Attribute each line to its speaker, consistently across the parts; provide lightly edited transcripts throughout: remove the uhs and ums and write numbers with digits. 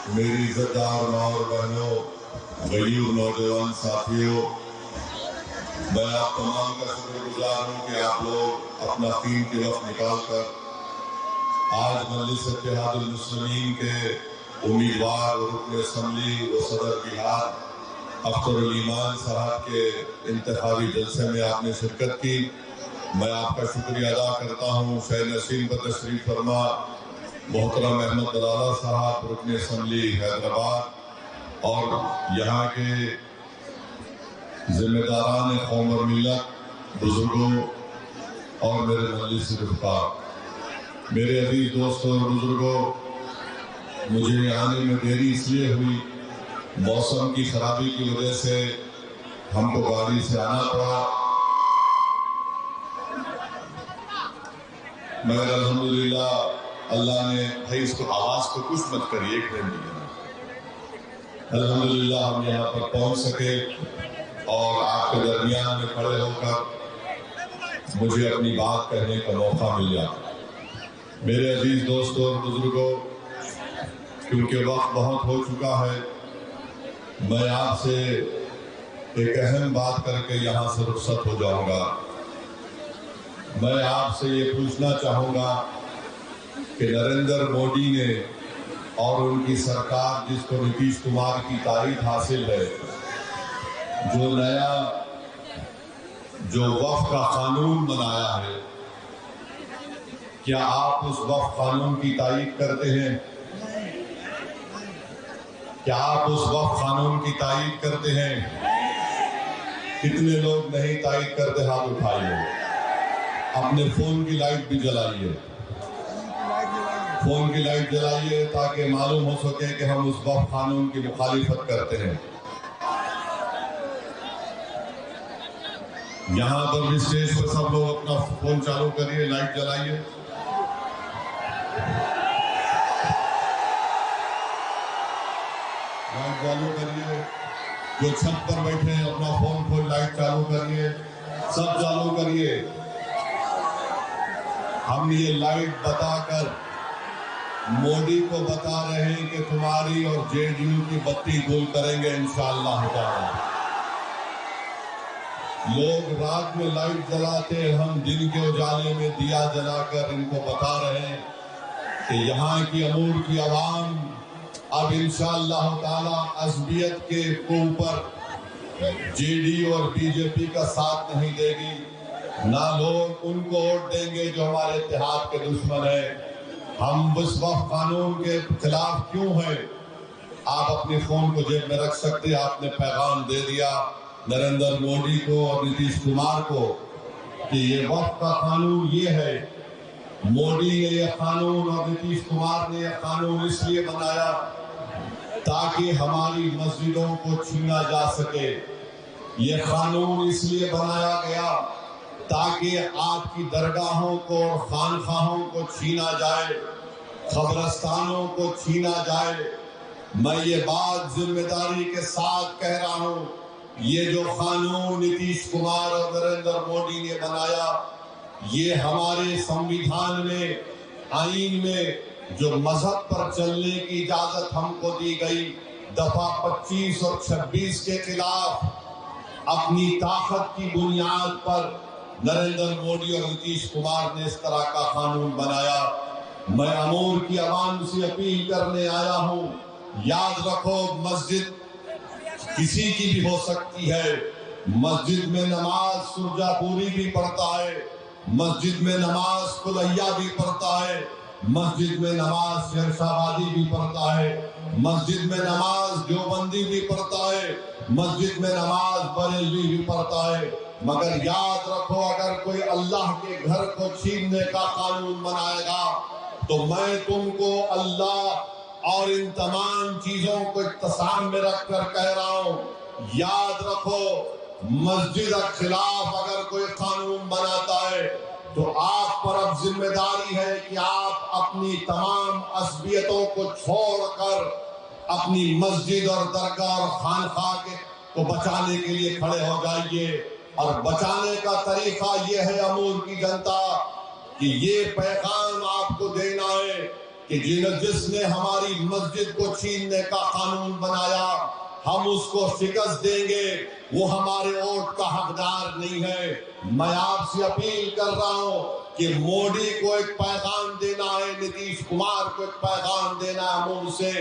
Speaker 1: میری عزتدار ماں اور بہنوں، غیور نوجوان ساتھیوں، میں آپ تمام کا شکر گزار ہوں کہ آپ لوگ اپنا قیمتی وقت نکال کر آج مجلس اتحاد المسلمین کے امیدوار و رکن اسمبلی و صدر بہار اختر الایمان صاحب کے انتخابی جلسے میں آپ نے شرکت کی۔ میں آپ کا شکریہ ادا کرتا ہوں۔ شہ نشین پر تشریف فرما محترم احمد دلالہ صاحب رکن اسمبلی حیدرآباد اور یہاں کے ذمہ داران قوم اور ملت، بزرگوں اور میرے مجلس رفقا، میرے عزیز دوستوں اور بزرگوں، مجھے آنے میں دیری اس لیے ہوئی، موسم کی خرابی کی وجہ سے ہم کو گاڑی سے آنا پڑا، مگر الحمدللہ اللہ نے بھائی اس کو آواز کو کچھ مت کریے ایک الحمدللہ ہم یہاں پر پہنچ سکے اور آپ کے درمیان میں کھڑے ہو کر مجھے اپنی بات کہنے کا موقع ملا۔ میرے عزیز دوستوں اور بزرگوں، کیونکہ وقت بہت ہو چکا ہے، میں آپ سے ایک اہم بات کر کے یہاں سے رخصت ہو جاؤں گا۔ میں آپ سے یہ پوچھنا چاہوں گا کہ نریندر مودی نے اور ان کی سرکار جس کو نتیش کمار کی تائید حاصل ہے، جو وقف کا قانون بنایا ہے، کیا آپ اس وقف قانون کی تائید کرتے ہیں؟ کیا آپ اس وقف قانون کی تائید کرتے ہیں؟ کتنے لوگ نہیں تائید کرتے؟ ہاتھ اٹھائیے۔ اپنے فون کی لائٹ بھی جلائیے، فون کی لائٹ جلائیے تاکہ معلوم ہو سکے کہ ہم اس وقف قانون کی مخالفت کرتے ہیں۔ یہاں پر بھی اسٹیج پر سب لوگ اپنا فون چالو کریے، لائٹ جلائیے۔ لائٹ چالو کریے، جو چھت پر بیٹھے ہیں اپنا فون کھول لائٹ چالو کریے، سب چالو کریے۔ ہم یہ لائٹ بتا کر مودی کو بتا رہے ہیں کہ تمہاری اور جے ڈی یو کی بتی گل کریں گے انشاءاللہ تعالی۔ لوگ رات میں لائٹ جلاتے، ہم دن کے اجالے میں دیا جلا کر ان کو بتا رہے ہیں کہ یہاں کی امور کی عوام اب انشاءاللہ تعالی عصبیت کے اوپر جے ڈی یو اور بی جے پی کا ساتھ نہیں دے گی، نہ لوگ ان کو ووٹ دیں گے جو ہمارے اتحاد کے دشمن ہیں۔ ہم اس وقف قانون کے خلاف کیوں ہیں؟ آپ اپنے فون کو جیب میں رکھ سکتے، آپ نے پیغام دے دیا نریندر مودی کو اور نتیش کمار کو کہ یہ وقف کا قانون یہ ہے۔ مودی نے یہ قانون اور نتیش کمار نے یہ قانون اس لیے بنایا تاکہ ہماری مسجدوں کو چھینا جا سکے۔ یہ قانون اس لیے بنایا گیا تاکہ آپ کی درگاہوں کو اور خانقاہوں کو چھینا جائے، قبرستانوں کو چھینا جائے۔ میں یہ بات ذمہ داری کے ساتھ کہہ رہا ہوں، یہ جو قانون نتیش کمار اور نریندر مودی نے بنایا، یہ ہمارے سنویدھان میں، آئین میں جو مذہب پر چلنے کی اجازت ہم کو دی گئی، دفعہ 25 اور 26 کے خلاف اپنی طاقت کی بنیاد پر نریندر مودی اور نتیش کمار نے اس طرح کا قانون بنایا۔ میں امور کی عوام سے اپیل کرنے آیا ہوں، یاد رکھو مسجد کسی کی بھی ہو سکتی ہے۔ مسجد میں نماز سرجا پوری بھی پڑھتا ہے، مسجد میں نماز کلیہ بھی پڑھتا ہے، مسجد میں نماز شہرشابادی بھی پڑھتا ہے، مسجد میں نماز دیوبندی بھی پڑھتا ہے، مسجد میں نماز بریلوی بھی پڑھتا ہے۔ مگر یاد رکھو اگر کوئی اللہ کے گھر کو چھیننے کا قانون بنائے گا تو میں تم کو اللہ اور ان تمام چیزوں کو اقتسام میں رکھ کر کہہ رہا ہوں، یاد رکھو مسجد کے خلاف اگر کوئی قانون بناتا ہے تو آپ پر اب ذمہ داری ہے کہ آپ اپنی تمام عصبیتوں کو چھوڑ کر اپنی مسجد اور درگاہ اور خانقاہ کو بچانے کے لیے کھڑے ہو جائیے۔ اور بچانے کا طریقہ یہ ہے امور کی جنتا کہ یہ پیغام آپ کو دینا ہے کہ جس نے ہماری مسجد کو چھیننے کا قانون بنایا ہم اس کو شکست دیں گے، وہ ہمارے ووٹ کا حقدار نہیں ہے۔ میں آپ سے اپیل کر رہا ہوں کہ مودی کو ایک پیغام دینا ہے، نتیش کمار کو ایک پیغام دینا ہے عموم سے،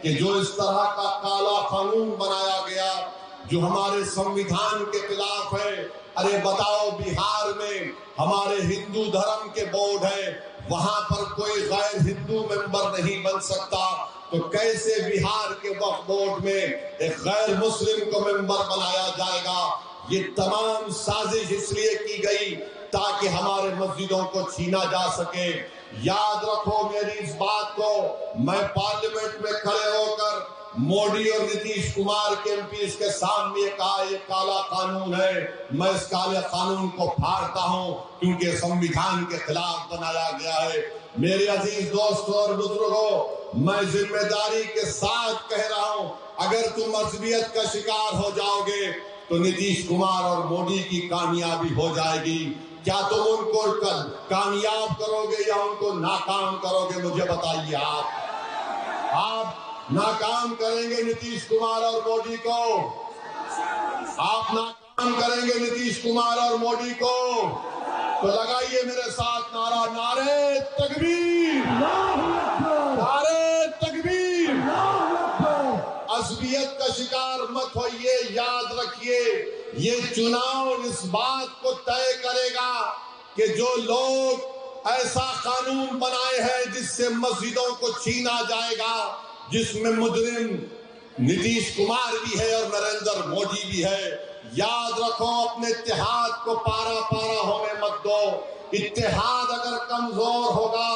Speaker 1: کہ جو اس طرح کا کالا قانون بنایا گیا جو ہمارے سنویدھان کے خلاف ہے۔ ارے بتاؤ، بہار میں ہمارے ہندو دھرم کے بورڈ ہے، وہاں پر کوئی غیر ہندو ممبر نہیں بن سکتا، تو کیسے بہار کے وقف بورڈ میں ایک غیر مسلم کو ممبر بنایا جائے گا؟ یہ تمام سازش اس لیے کی گئی تاکہ ہمارے مسجدوں کو چھینا جا سکے۔ یاد رکھو میری اس بات کو، میں پارلیمنٹ میں کھڑے ہو کر مودی اور نتیش کمار کے ایم پیز کے سامنے کہا یہ کالا قانون ہے، میں اس کالے قانون کو پھاڑتا ہوں کیونکہ سنویدھان کے خلاف بنایا گیا ہے۔ میرے عزیز دوستوں اور بزرگوں، میں ذمہ داری کے ساتھ کہہ رہا ہوں، اگر تم عصبیت کا شکار ہو جاؤ گے تو نتیش کمار اور مودی کی کامیابی ہو جائے گی۔ کیا تم ان کو کامیاب کرو گے یا ان کو ناکام کرو گے؟ مجھے بتائیے۔ آپ ناکام کریں گے نتیش کمار اور مودی کو؟ آپ ناکام کریں گے نتیش کمار اور مودی کو؟ تو لگائیے میرے ساتھ نعرہ، نعرہ تکبیر، نعرہ تکبیر۔ عصبیت کا شکار مت ہوئیے، یاد رکھیے یہ چناؤ اس بات کو طے کرے گا کہ جو لوگ ایسا قانون بنائے ہیں جس سے مسجدوں کو چھینا جائے گا، جس میں مجرم نتیش کمار بھی ہے اور نریندر مودی بھی ہے، یاد رکھو اپنے اتحاد کو پارا پارا ہونے مت دو۔ اتحاد اگر کمزور ہوگا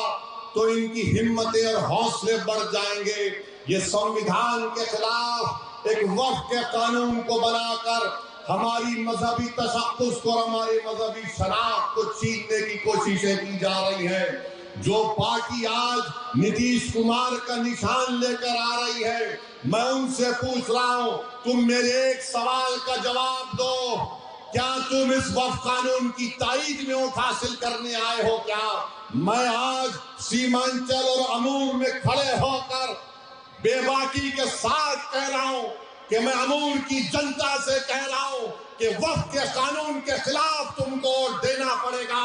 Speaker 1: تو ان کی ہمتیں اور حوصلے بڑھ جائیں گے۔ یہ سنویدھان کے خلاف ایک وقف کے قانون کو بنا کر ہماری مذہبی تشخص کو اور ہماری مذہبی شناخت کو چھیننے کی کوششیں کی جا رہی ہیں۔ جو پارٹی آج نتیش کمار کا نشان لے کر آ رہی ہے، میں ان سے پوچھ رہا ہوں، تم میرے ایک سوال کا جواب دو، کیا تم اس وقف قانون کی تائید میں ووٹ حاصل کرنے آئے ہو کیا؟ میں آج سیمانچل اور امور میں کھڑے ہو کر بے باکی کے ساتھ کہہ رہا ہوں کہ میں امور کی جنتا سے کہہ رہا ہوں کہ وقف کے قانون کے خلاف تم کو ووٹ دینا پڑے گا۔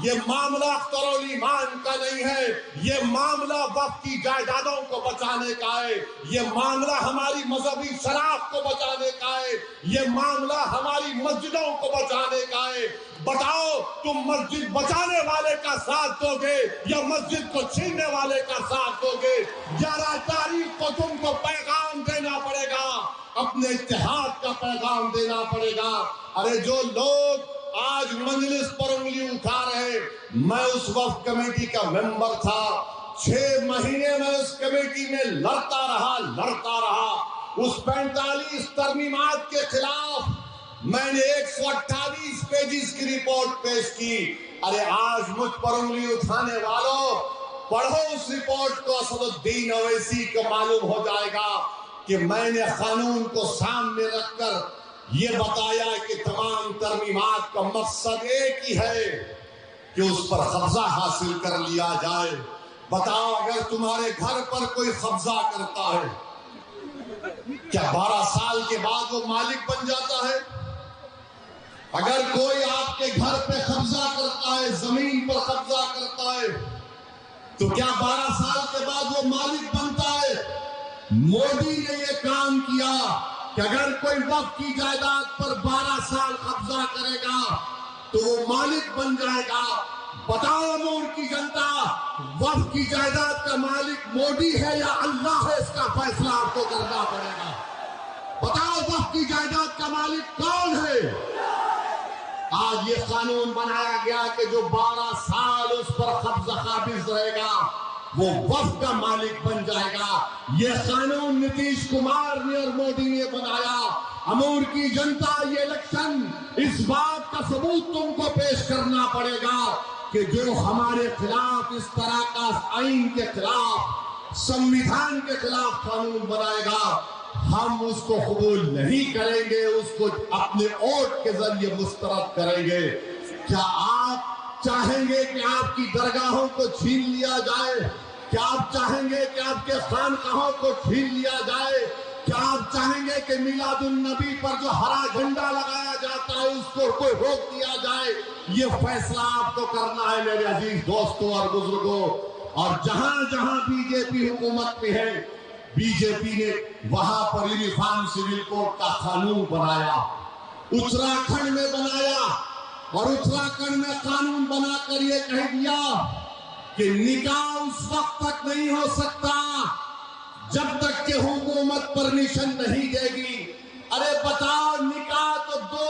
Speaker 1: یہ معاملہ اختر الایمان کا نہیں ہے، یہ معاملہ وقف کی جائیدادوں کو بچانے کا ہے، یہ معاملہ ہماری مذہبی شناخت کو بچانے کا ہے، یہ معاملہ ہماری مسجدوں کو بچانے کا ہے۔ بتاؤ، تم مسجد بچانے والے کا ساتھ دو گے یا مسجد کو چھیننے والے کا ساتھ دو گے؟ 11 تاریخ کو تم کو پیغام دینا پڑے گا، اپنے اتحاد کا پیغام دینا پڑے گا۔ ارے جو لوگ آج مجلس پر انگلی اٹھا رہے، میں اس وقت کمیٹی کا ممبر تھا، 6 مہینے میں اس کمیٹی میں لڑتا رہا۔ اس 45 ترمیمات کے خلاف میں نے 128 پیجز کی رپورٹ پیش کی۔ ارے آج مجھ پر انگلی اٹھانے والوں، پڑھو اس رپورٹ کو، اسد الدین اویسی کو معلوم ہو جائے گا کہ میں نے قانون کو سامنے رکھ کر یہ بتایا کہ تمام ترمیمات کا مقصد ایک ہی ہے کہ اس پر قبضہ حاصل کر لیا جائے۔ بتاؤ، اگر تمہارے گھر پر کوئی قبضہ کرتا ہے، کیا 12 سال کے بعد وہ مالک بن جاتا ہے؟ اگر کوئی آپ کے گھر پہ قبضہ کرتا ہے، زمین پر قبضہ کرتا ہے، تو کیا 12 سال کے بعد وہ مالک بنتا ہے؟ مودی نے یہ کام کیا کہ اگر کوئی وقف کی جائیداد پر 12 سال قبضہ کرے گا تو وہ مالک بن جائے گا۔ بتاؤ امور کی جنتا، وقف کی جائیداد کا مالک مودی ہے یا اللہ ہے؟ اس کا فیصلہ آپ کو کرنا پڑے گا۔ بتاؤ وقف کی جائیداد کا مالک کون ہے؟ آج یہ قانون بنایا گیا کہ جو 12 سال اس پر قبضہ قابض رہے گا وہ وقف کا مالک بن جائے گا۔ یہ قانون نتیش کمار نے اور مودی نے بنایا۔ امور کی جنتا، یہ الیکشن اس بات کا ثبوت تم کو پیش کرنا پڑے گا کہ جو ہمارے خلاف اس طرح کا آئین کے خلاف، سنویدھان کے خلاف قانون بنائے گا، ہم اس کو قبول نہیں کریں گے، اس کو اپنے ووٹ کے ذریعے مسترد کریں گے۔ کیا آپ چاہیں گے کہ آپ کی درگاہوں کو چھین لیا جائے؟ کیا آپ چاہیں گے کہ آپ کے خانقاہوں کو چھین لیا جائے؟ کیا آپ چاہیں گے کہ میلاد النبی پر جو ہرا جھنڈا لگایا جاتا ہے اس کو کوئی روک دیا جائے؟ یہ فیصلہ آپ کو کرنا ہے میرے عزیز دوستوں اور بزرگوں۔ اور جہاں جہاں بی جے پی حکومت میں ہے، بی جے پی نے وہاں پر یونیفارم سول کوڈ کا قانون بنایا، اتراکھنڈ میں بنایا، اور اتراکھنڈ میں قانون بنا کر یہ کہہ دیا کہ نکاح اس وقت تک نہیں ہو سکتا جب تک کہ حکومت پرمیشن نہیں دے گی۔ ارے بتاؤ، نکاح تو دو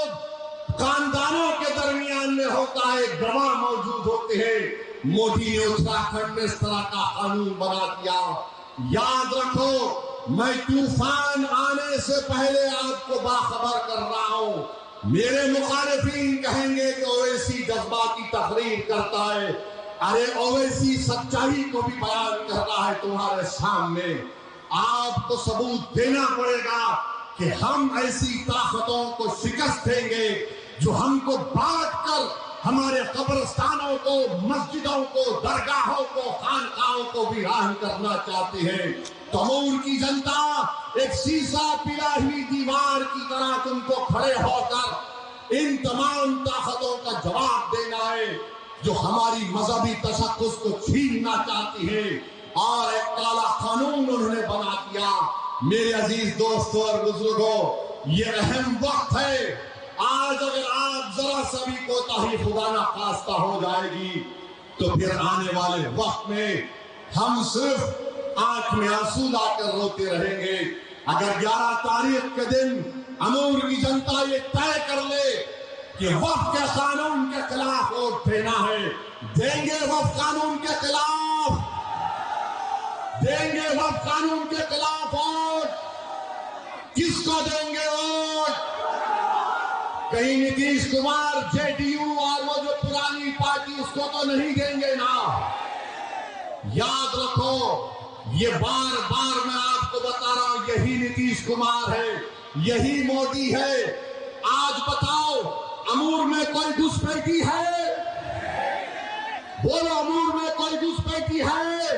Speaker 1: خاندانوں کے درمیان میں ہوتا ہے، گواہ موجود ہوتے ہیں۔ مودی نے اتراکھنڈ میں اس طرح کا قانون بنا دیا۔ یاد رکھو، میں طوفان آنے سے پہلے آپ کو باخبر کر رہا ہوں۔ میرے مخالفین کہیں گے کہ اویسی جذباتی تقریر کرتا ہے۔ ارے اویسی سچائی کو بھی بیان کر رہا ہے تمہارے سامنے۔ آپ کو ثبوت دینا پڑے گا کہ ہم ایسی طاقتوں کو شکست دیں گے جو ہم کو بانٹ کر ہمارے قبرستانوں کو، مسجدوں کو، درگاہوں کو، خانقاہوں کو ویران کرنا چاہتے ہیں۔ تمور کی جنتا ایک سیسا پلا ہوئی دیوار کی طرح تم کو کھڑے ہو کر ان تمام طاقتوں کا جواب دینا ہے جو ہماری مذہبی تشخص کو چھیننا چاہتی ہے، اور ایک کالا قانون انہوں نے بنا دیا۔ میرے عزیز دوستوں اور بزرگوں، یہ اہم وقت ہے۔ آج اگر آپ ذرا سا بھی کوتاہی خدا نہ خواستہ ہو جائے گی تو پھر آنے والے وقت میں ہم صرف آنکھ میں آنسو لا کر روتے رہیں گے۔ اگر 11 تاریخ کے دن امور کی جنتا یہ طے کر لے کہ وقف کے قانون کے خلاف ووٹ دینا ہے، دیں گے وقف قانون کے خلاف، دیں گے وقف قانون کے خلاف ووٹ۔ کس کو دیں گے ووٹ؟ کہیں Nitish Kumar, J D you اور وہ جو پرانی پارٹی، اس کو تو نہیں دیں گے نا۔ یاد رکھو، یہ بار بار میں آپ کو بتا رہا ہوں، یہی نتیش کمار ہے، یہی مودی ہے۔ آج بتاؤ، امور میں کوئی گھسپیٹی ہے؟ بولو، امور میں کوئی گھسپیٹی ہے؟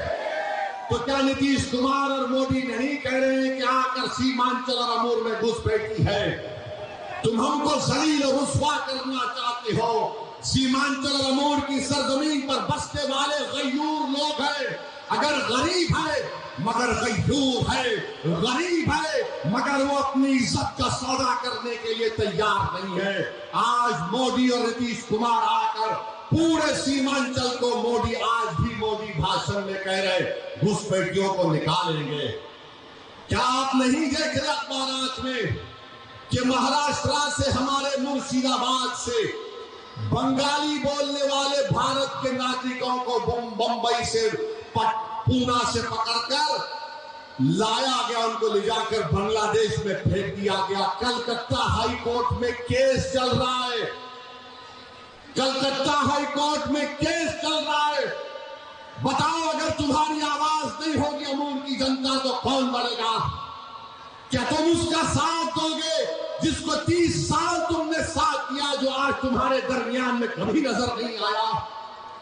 Speaker 1: تو کیا نتیش کمار اور مودی نہیں کہہ رہے ہیں کہ آ کر سیمانچل اور امور میں گھسپیٹی ہے؟ تم ہم کو ذلیل و رسوا کرنا چاہتے ہو۔ سیمانچل اور امور کی سرزمین پر بسنے والے غیور لوگ ہیں۔ اگر غریب ہے مگر غیور ہے، غریب ہے مگر وہ اپنی عزت کا سودا کرنے کے لیے تیار نہیں ہے۔ آج مودی اور نتیش کمار آ کر پورے سیمانچل کو مودی، آج بھی مودی بھاشن میں کہہ رہے گھسپیٹیوں کو نکالیں گے۔ کیا آپ نہیں دیکھ رہے اخبارات میں کہ مہاراشٹر سے، ہمارے مرشید آباد سے بنگالی بولنے والے بھارت کے ناگرکوں کو بمبئی سے، پونا سے پکڑ کر لایا گیا، ان کو لے جا کر بنگلہ دیش میں پھینک دیا گیا۔ کلکتہ ہائی کورٹ میں کیس چل رہا ہے، کلکتہ ہائی کورٹ میں کیس چل رہا ہے۔ بتاؤ، اگر تمہاری آواز نہیں ہوگی امور کی جنتا تو کون بڑھے گا؟ کیا تم اس کا ساتھ دو گے جس کو 30 سال تم نے ساتھ دیا، جو آج تمہارے درمیان میں کبھی نظر نہیں آیا؟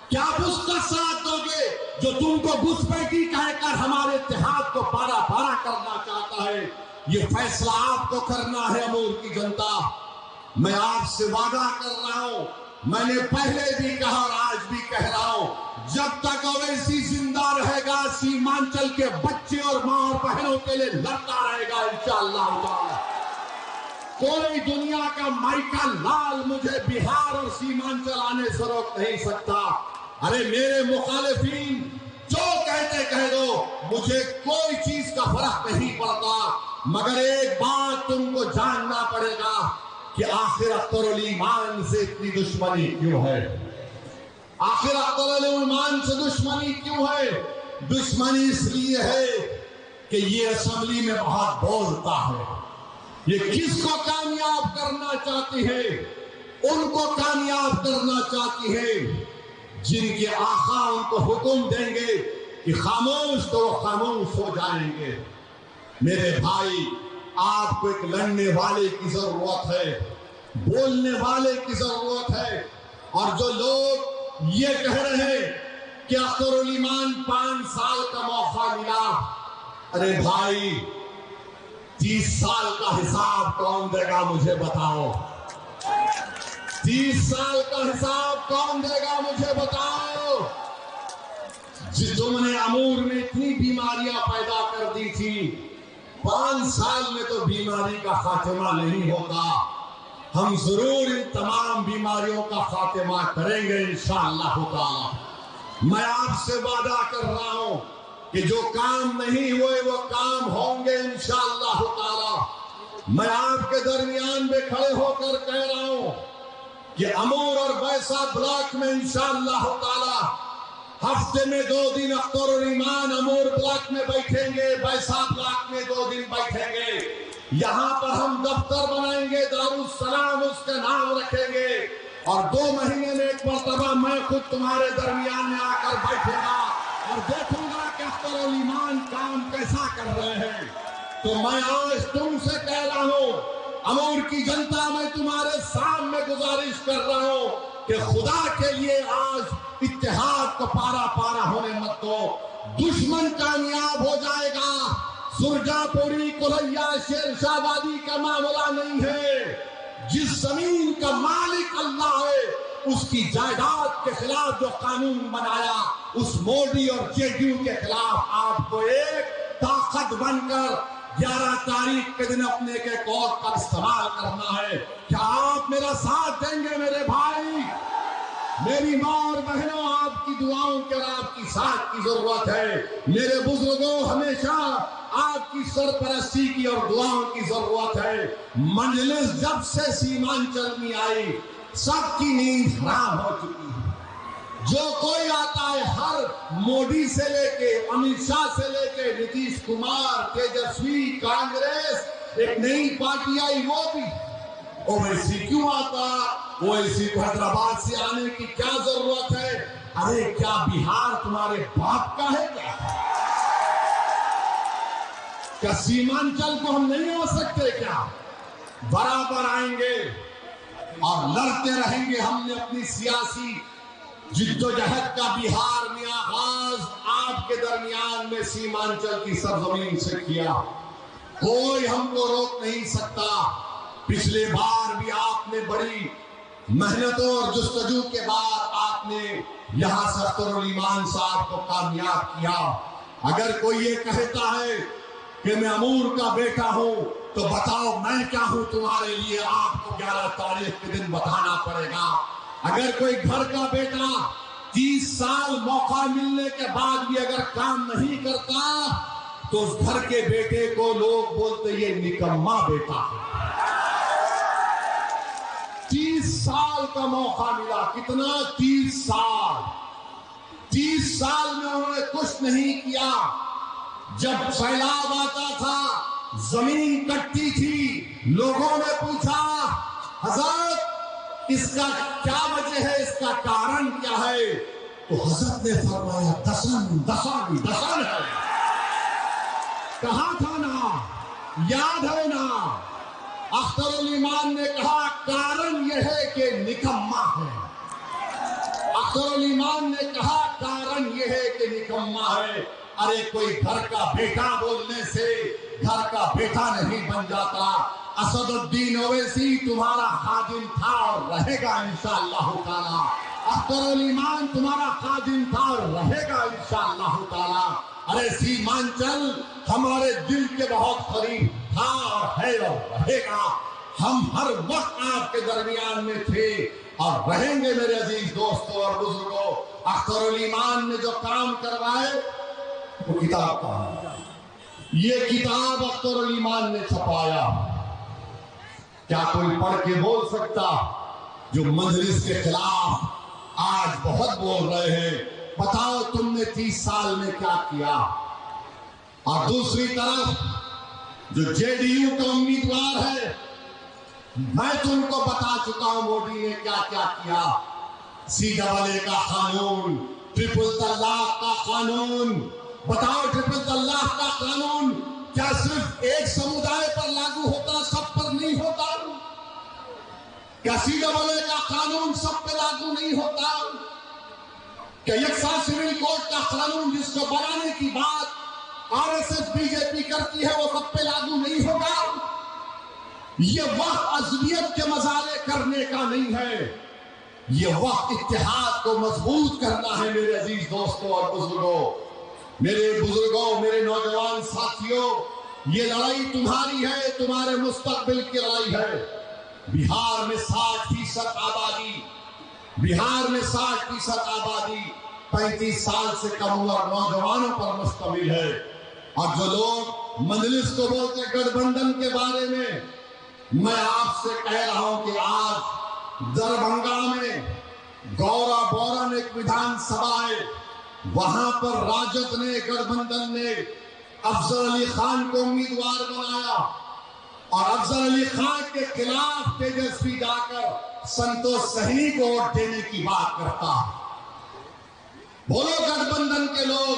Speaker 1: کیا آپ اس کا ساتھ دو گے جو تم کو گھسپیٹی کہہ کر ہمارے اتحاد کو پارا پارا کرنا چاہتا ہے؟ یہ فیصلہ آپ کو کرنا ہے امور کی جنتا۔ میں آپ سے وعدہ کر رہا ہوں، میں نے پہلے بھی کہا اور آج بھی کہہ رہا ہوں، جب تک اویسی زندہ رہے گا، سیمانچل کے بچے اور ماں اور بہنوں کے لیے لڑتا رہے گا انشاءاللہ تعالی۔ کوئی دنیا کا مائیکا لال مجھے بہار اور سیمانچل آنے سے روک نہیں سکتا۔ ارے میرے مخالفین جو کہتے کہہ دو، مجھے کوئی چیز کا فرق نہیں پڑتا، مگر ایک بات تم کو جاننا پڑے گا کہ آخر اختر الایمان سے اتنی دشمنی کیوں ہے؟ آخر اختر الایمان سے دشمنی کیوں ہے؟ دشمنی اس لیے ہے کہ یہ اسمبلی میں بہت بولتا ہے۔ یہ کس کو کامیاب کرنا چاہتی ہے؟ ان کو کامیاب کرنا چاہتی ہے جن کے آقا ان کو حکم دیں گے کہ خاموش تو وہ خاموش ہو جائیں گے۔ میرے بھائی، آپ کو ایک لڑنے والے کی ضرورت ہے، بولنے والے کی ضرورت ہے۔ اور جو لوگ یہ کہہ رہے ہیں کہ اختر الایمان 5 سال کا موقع ملا. ارے بھائی 30 سال کا حساب کون دے گا مجھے بتاؤ؟ 30 سال کا حساب کون دے گا مجھے بتاؤ؟ تم نے امور میں اتنی بیماریاں پیدا کر دی تھی، 5 سال میں تو بیماری کا خاتمہ نہیں ہوتا. ہم ضرور ان تمام بیماریوں کا خاتمہ کریں گے انشاءاللہ تعالی. میں آپ سے وعدہ کر رہا ہوں کہ جو کام نہیں ہوئے وہ کام ہوں گے انشاءاللہ تعالی. میں آپ کے درمیان میں کھڑے ہو کر کہہ رہا ہوں کہ امور اور بیسا بلاک میں انشاءاللہ تعالی ہفتے میں 2 دن اختر الایمان امور بلاک میں بیٹھیں گے، بیسا بلاک میں 2 دن بیٹھیں گے. یہاں پر ہم دفتر بنائیں گے، دارالسلام اس کا نام رکھیں گے، اور 2 مہینے میں ایک مرتبہ میں خود تمہارے درمیان میں آ کر بیٹھوں گا اور دیکھوں گا کہ اختر الایمان کام کیسا کر رہے ہیں. تو میں آج تم سے کہہ رہا ہوں، امور کی جنتا میں تمہارے سامنے گزارش کر رہا ہوں کہ خدا کے لیے آج اتحاد کو پارا پارا ہونے مت دو. دشمن کامیاب ہو جائے گا. سرجا پوری کلیا شیر شاہ وادی کا معاملہ نہیں ہے. جس زمین کا مالک اللہ ہے اس کی جائیداد کے خلاف جو قانون بنایا، اس مودی اور جے ڈی یو کے خلاف آپ کو ایک طاقت بن کر 11 تاریخ کے دن اپنے کے قول کا استعمال کرنا ہے. کیا آپ میرا ساتھ دیں گے میرے بھائی؟ میری ماں اور بہنوں، آپ کی دعاؤں کے اور آپ کی ساتھ کی ضرورت ہے. میرے بزرگوں، ہمیشہ آپ کی سرپرستی کی اور دعاؤں کی ضرورت ہے. مجلس جب سے سیمانچل میں آئی سب کی نیند حرام ہو چکی ہے. جو کوئی آتا ہے، ہر مودی سے لے کے امت شاہ سے لے کے نتیش کمار، تیجسوی، کانگریس، ایک نئی پارٹی آئی وہ بھی. اویسی کیوں آتا؟ اویسی کو حیدرآباد سے آنے کی کیا ضرورت ہے؟ ارے کیا بہار تمہارے باپ کا ہے کیا سیمانچل کو ہم نہیں آ سکتے کیا؟ برابر آئیں گے اور لڑتے رہیں گے. ہم نے اپنی سیاسی جدوجہد کا بہار میں آغاز آپ کے درمیان میں سیمانچل کی سرزمین سے کیا. کوئی ہم کو روک نہیں سکتا. پچھلے بار بھی آپ نے بڑی محنتوں اور جستجو کے بعد آپ نے یہاں سے اختر الایمان صاحب کو کامیاب کیا. اگر کوئی یہ کہتا ہے کہ میں امور کا بیٹا ہوں تو بتاؤ میں کیا ہوں تمہارے لیے، آپ کو 11 تاریخ کے دن بتانا پڑے گا. اگر کوئی گھر کا بیٹا 30 سال موقع ملنے کے بعد بھی اگر کام نہیں کرتا تو اس گھر کے بیٹے کو لوگ بولتے یہ نکما بیٹا ہے. 30 سال کا موقع ملا. کتنا؟ 30 سال. 30 سال میں انہوں نے کچھ نہیں کیا. جب سیلاب آتا تھا، زمین کٹتی تھی، لوگوں نے پوچھا حضرت اس کا کیا وجہ ہے، اس کا کارن کیا ہے؟ تو حضرت نے فرمایا دشن ہے. کہا تھا نا، یاد ہے نا؟ اختر الایمان نے کہا کارن یہ ہے کہ نکما ہے. اختر الایمان نے کہا کارن یہ ہے کہ نکما ہے. ارے کوئی گھر کا بیٹا بولنے سے گھر کا بیٹا نہیں بن جاتا. اسد الدین اویسی تمہارا خادم تھا اور رہے گا انشاءاللہ تعالی. اختر الایمان تمہارا خادم تھا اور رہے گا انشاءاللہ تعالی. ارے سیمانچل ہمارے دل کے بہت قریب تھا اور ہے اور رہے گا. ہم ہر وقت آپ کے درمیان میں تھے اور رہیں گے میرے عزیز دوستوں اور بزرگوں. اختر الایمان نے جو کام کروائے وہ کتاب کہاں؟ یہ کتاب اختر الایمان نے چھپایا. کیا کوئی پڑھ کے بول سکتا جو مجلس کے خلاف آج بہت بول رہے ہیں بتاؤ تم نے 30 سال میں کیا کیا؟ اور دوسری طرف جو جے ڈی یو کا امیدوار ہے، میں تم کو بتا چکا ہوں مودی نے کیا کیا کیا. CAA کا قانون، ٹرپل طلاق کا قانون. بتاؤ ٹرپل طلاق کا قانون کیا صرف ایک سمودائے پر لاگو ہوتا، سب پر نہیں ہوتا؟ کیا CAA کا قانون سب پہ لاگو نہیں ہوتا؟
Speaker 2: کہ یکساں سول کوڈ کا قانون جس کو بنانے کی بات RSS BJP کرتی ہے وہ سب پہ لاگو نہیں ہوگا. یہ وقت عصبیت کے مظاہرے کرنے کا نہیں ہے، یہ وقت اتحاد کو مضبوط کرنا ہے. میرے عزیز دوستوں اور بزرگوں، میرے نوجوان ساتھیوں، یہ لڑائی تمہاری ہے، تمہارے مستقبل کی لڑائی ہے. بہار میں 60% آبادی 35 سال سے کم عمر نوجوانوں پر مشتمل ہے. اور جو لوگ مجلس کو بولتے گٹھ بندھن کے بارے میں آپ سے کہہ رہا ہوں کہ آج دربھنگا میں گورا بورن ایک ویدھان سبھا ہے، وہاں پر راجد نے، گٹھ بندھن نے افضل علی خان کو امیدوار بنایا اور افضل علی خان کے خلاف تیجسوی جا کر سنتوش سہنی کو ووٹ دینے کی بات کرتا. بولو گٹھ بندھن کے لوگ،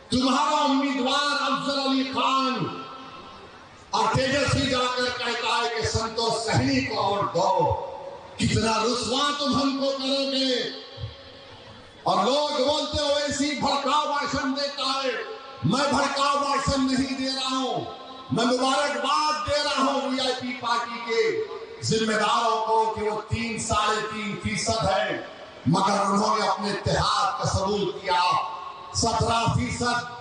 Speaker 2: تمہارا امیدوار افضل علی خان اور تیجسوی جا کر کہتا ہے کہ سنتوش سہنی کو ووٹ دو. کتنا رسوا تم ہم کو کرو گے. اور لوگ بولتے ہو ایسی بھڑکاؤ بھاشن دیتا ہے. میں بھڑکاؤ بھاشن نہیں دے رہا ہوں، میں مبارکباد دے رہا ہوں VIP پارٹی کے ذمہ داروں کو کہ وہ 3.3% ہے، مگر انہوں نے اپنے اتحاد کا ثبوت کیا. 17%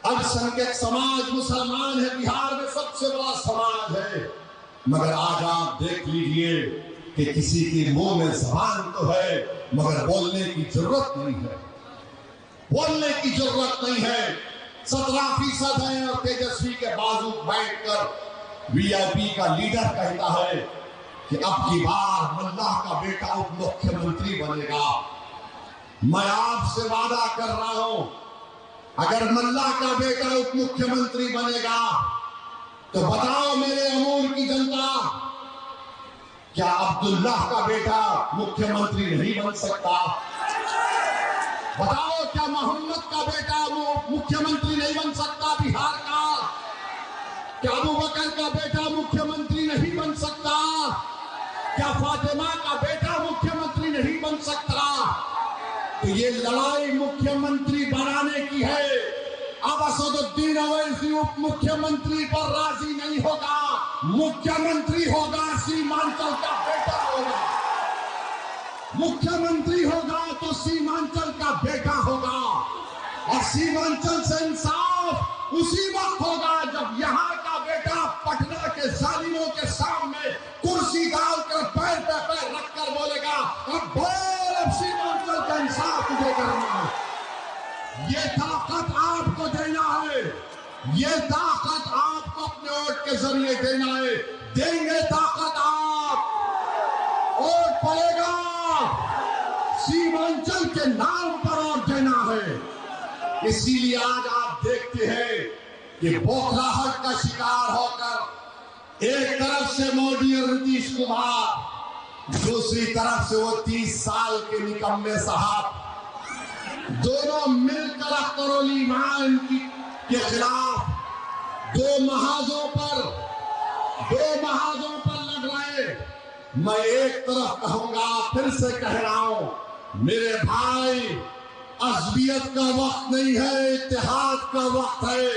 Speaker 2: الپسنکھیک سماج مسلمان ہے، بہار میں سب سے بڑا سماج ہے. مگر آج آپ دیکھ لیجئے کہ کسی کے منہ میں زبان تو ہے مگر بولنے کی ضرورت نہیں ہے. 17% ہے اور تیجسوی کے بازو بیٹھ کر VIP کا لیڈر کہتا ہے کہ اب کی بار ملہ کا بیٹا اپ مکھیہ منتری بنے گا. میں آپ سے وعدہ کر رہا ہوں، اگر ملہ کا بیٹا اپ مکھیہ منتری بنے گا تو بتاؤ میرے امور کی جنتا، کیا عبداللہ کا بیٹا مکھیہ منتری نہیں بن سکتا؟ بتاؤ کیا محمد کا بیٹا مکھیہ منتری نہیں بن سکتا بہار کا؟ کیا ابوبکر کا بیٹا مکھیہ منتری نہیں بن سکتا؟ کیا فاطمہ کا بیٹا مکھیہ منتری نہیں بن سکتا؟ تو یہ لڑائی مکھیہ منتری بنانے کی ہے. اب اسد الدین اویسی اپ مکھیہ منتری پر راضی نہیں ہوگا. مکھیہ منتری ہوگا سیمانچل کا بیٹا ہوگا. مکھیہ منتری ہوگا تو سیمانچل کا بیٹا ہوگا. اور سیمانچل سے انصاف اسی وقت ہوگا جب یہاں کا بیٹا پٹنہ کے ظالموں کے سامنے کرسی ڈال کر پیر پہ پیر رکھ کر بولے گا اب بول، اب سیمانچل کا انصاف تجھے کرنا ہے. یہ طاقت آپ کو دینا ہے، یہ طاقت آپ کو اپنے ووٹ کے ذریعے دینا ہے. دیں گے طاقت آپ، ووٹ پڑے گا سیمانچل کے نام پر ووٹ دینا ہے. اسی لیے آج آپ دیکھتے ہیں کہ بوکھلاہٹ کا شکار ہو کر ایک طرف سے مودی اور نتیش کمار، دوسری طرف سے وہ 30 سال کے نکمے صاحب، دونوں مل کر اختر علی ایمان کے خلاف دو محاذوں پر لڑ رہے. میں ایک طرف کہوں گا، پھر سے کہہ رہا ہوں، میرے بھائی، عصبیت کا وقت نہیں ہے، اتحاد کا وقت ہے.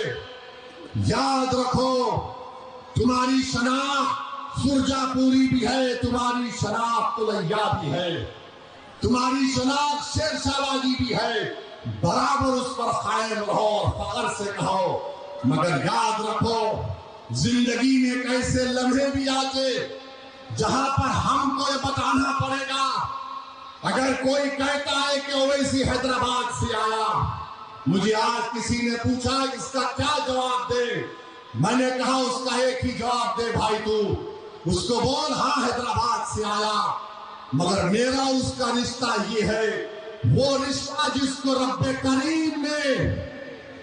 Speaker 2: یاد رکھو، تمہاری شناخت سرجا پوری بھی ہے، تمہاری شناخت تلیا بھی ہے، تمہاری شناخت شیر شاہ وادی بھی ہے. برابر اس پر قائم رہو اور فخر سے کہو. مگر یاد رکھو، زندگی میں ایک ایسے لمحے بھی آتے جہاں پر ہم کو یہ بتانا پڑے گا. اگر کوئی کہتا ہے کہ اویسی حیدرآباد سے آیا، مجھے آج کسی نے پوچھا اس کا کیا جواب دے، میں نے کہا اس کا ایک ہی جواب دے بھائی، تو اس کو بول ہاں حیدرآباد سے آیا، مگر میرا اس کا رشتہ یہ ہے، وہ رشتہ جس کو رب کریم نے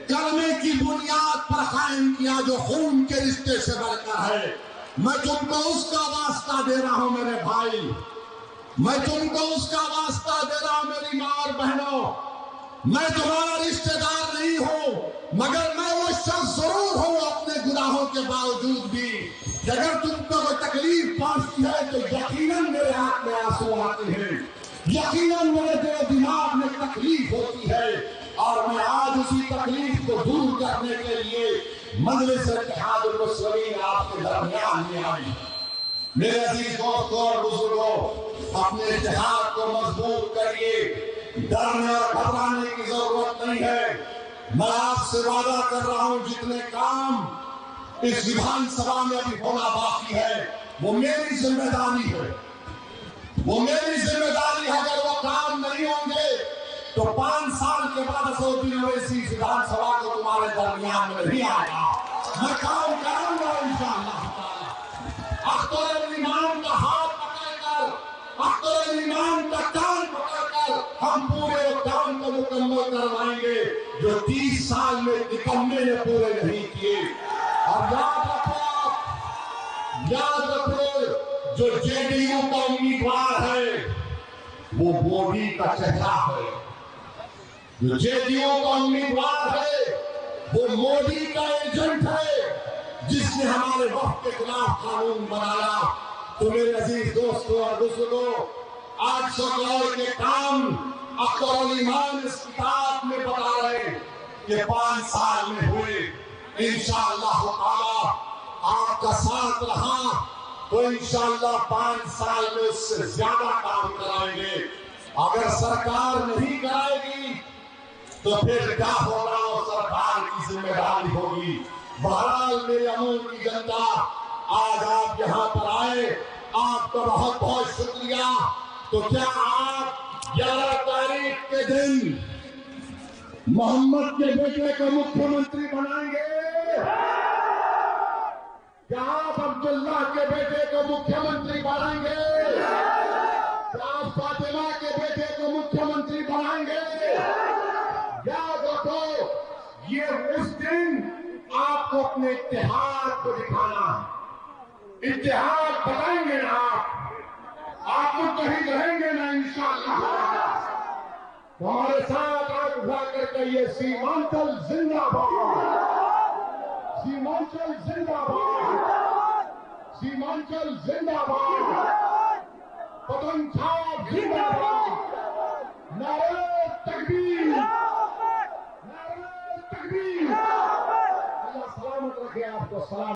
Speaker 2: کلمے کی بنیاد پر قائم کیا، جو خون کے رشتے سے بڑھ کر ہے. میں تم کو اس کا واسطہ دے رہا ہوں میرے بھائی، میں تم کو اس کا واسطہ دے رہا ہوں میری ماں اور بہنوں. میں تمہارا رشتہ دار نہیں ہوں، مگر میں وہ شخص ضرور ہوں اپنے گناہوں کے باوجود بھی کہ اگر تم کو کوئی تکلیف پہنچتی ہے تو یقیناً میرے آنکھ میں آنسو آتے ہیں، یقیناً میرے دل و دماغ تکلیف ہوتی ہے، اور میں آج اسی تکلیف کو دور کرنے کے لیے مجلس اتحاد المسلمین آپ کے درمیان میں آئی۔ میرے عزیز دوستوں اور بزرگوں، اپنے اتحاد کو مضبوط کریے، ڈرنے اور گھبرانے کی ضرورت نہیں ہے۔ میں آپ سے وعدہ کر رہا ہوں، جتنے کام اس وِدھان سبھا میں ابھی ہونا باقی ہے وہ میری ذمہ داری ہے، وہ میری ذمہ داری ہے۔ اگر وہ کام نہیں ہوں گے تو 5 سال کے بعد اسدالدین اویسی اس وِدھان سبھا کو تمہارے درمیان میں نہیں آئے گا۔ میں کام کروں گا انشاءاللہ تعالی۔ اختر الایمان کا ہاتھ پکڑ کر، اختر الایمان کا کان پکڑ کر ہم پورے کام کو مکمل کروائیں گے جو 30 سال میں نکمے نے پورے نہیں کیے۔ اور یاد رکھو، جو جے ڈی یو کا امیدوار ہے وہ مودی کا چہرہ ہے، جو جے ڈی یو کا امیدوار ہے وہ مودی کا ایجنٹ ہے جس نے ہمارے وقت کے خلاف قانون بنایا۔ تو میرے عزیز دوستوں اور بزرگوں، 800 کروڑ کے کام اختر الایمان اس کتاب میں بتا رہے ہیں کہ 5 سال میں ہوئے۔ انشاءاللہ تعالی آپ کا ساتھ رہا تو انشاءاللہ 5 سال میں اس سے زیادہ کام کرائیں گے۔ اگر سرکار نہیں کرائے گی تو پھر کیا ہوگا، اور سرکار کی ذمہ داری ہوگی۔ بہرحال میرے امور کی جنتا، آج آپ یہاں پر آئے، آپ کا بہت بہت شکریہ۔ تو کیا آپ 11 تاریخ کے دن محمد کے بیٹے کو مکھیہ منتری بنائیں گے؟ کیا آپ عبداللہ کے بیٹے کو مکھیہ منتری بنائیں گے؟ کیا آپ فاطمہ کے بیٹے کو مکھیہ منتری بنائیں گے؟ یاد رکھو، یہ اس دن آپ کو اپنے اتحاد کو دکھانا ہے۔ اتحاد بتائیں گے آپ متحد رہیں گے نا انشاءاللہ۔ ہمارے ساتھ آج اٹھا کر کہیے، سیمانچل زندہ باد، سیمانچل زندہ باد، سیمانچل زندہ باد، پتن چھاپ زندہ باد، نعرہ تکبیر، نعرہ تکبیر۔ اللہ سلامت رکھے آپ کو، سلام۔